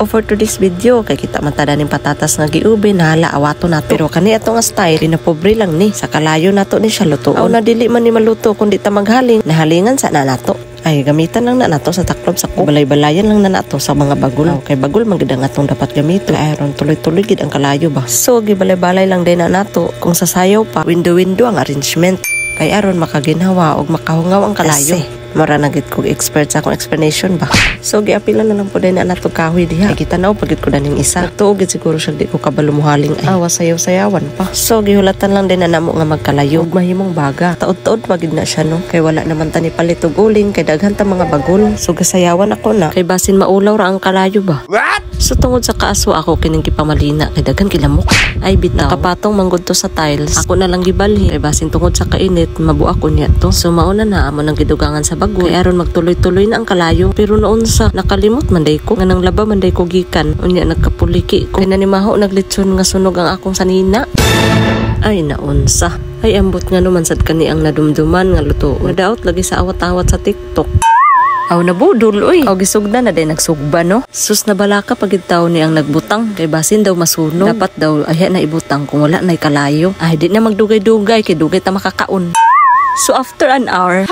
over to this video kay kita man tada ning patatas nga giubi nahala awato nato. Pero kani ato nga style pinapobre lang ni sa kalayo nato ni siya luto. Aw na dili man ni maluto kundi ta maghaling nahalingan sa na nato. Ay gamitan lang na nato sa taklob sa balay-balayan lang na nato sa mga bagul. Kay bagul man gid ang atong dapat gamito. Aron tuloy-tuloy gid ang kalayo ba. So gibalay-balay lang din na nato kung sasayaw pa window-window ang arrangement. Kay aron makaginhawa og makahungaw ang kalayo. Mara na gid kog expert sa akong explanation ba. So giapilan na lang po din na nato kahoy diha. Ay kitanaw pagit ko daning isa. Tuog gid siguro siya di ko kabalo muhaling ay awa sayaw-sayawan pa. So gihulatan lang din na namo nga magkalayo ug mahimong baga. Taod-taod magid na siya no. Kay wala naman tani palit og uling kay daghan ta mga bagol. So gasayawan ako na kay basin maulaw ra ang kalayo ba. What? So tungod sa kaaso ako kining gipamalina kay daghan kilamok. Ay bitaw nakapatong manggod to sa tiles. Ako na lang gibalhi kay basin tungod sa kainit mabuak ko niya to. So mauna na amo nang gidugangan sa bagol. Kay aron magtuloy-tuloy na ang kalayo. Pero noon sa nakalimot manday ko nga nang laba manday ko gikan. Unya nagkapuliki ko. Kay nanimaho naglitson nga sunog ang akong sanina. Ay naunsa. Ay ambot nga naman sad kani ang nadumduman nga luto. Nadaot lagi sa awat-awat sa TikTok. Aw nabudol oy. Aw gisugda na day nagsugba no. Sus na balaka pagid taw ni ang nagbutang kay basin daw masunog. Dapat daw ay na ibutang kung wala nay kalayo. Ay di na magdugay-dugay kay dugay ta makakaon. So after an hour,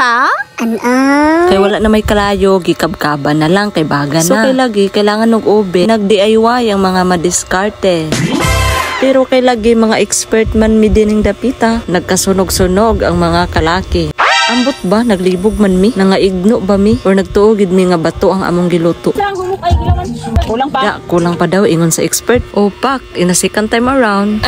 an hour? Kay wala na may kalayo, gikabkaba na lang kay baga na. So kay lagi kailangan ng ube, nag-DIY ang mga madiskarte. Pero kay lagi mga expert man mi dining dapita, nagkasunog-sunog ang mga kalaki. Ambot ba naglibog man mi, nangaigno ba mi or nagtuogid mi nga bato ang among giluto. Kulang pa. Kulang pa daw ingon sa expert. Opak, in a second time around.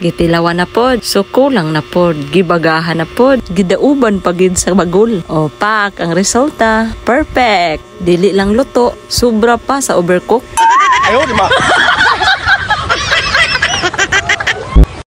Gitilawan na pod. So kulang na pod. Gibagahan na pod. Gidauban pagid sa bagol. Opak, ang resulta. Perfect. Dili lang luto. Sobra pa sa overcook. Ayun, ma.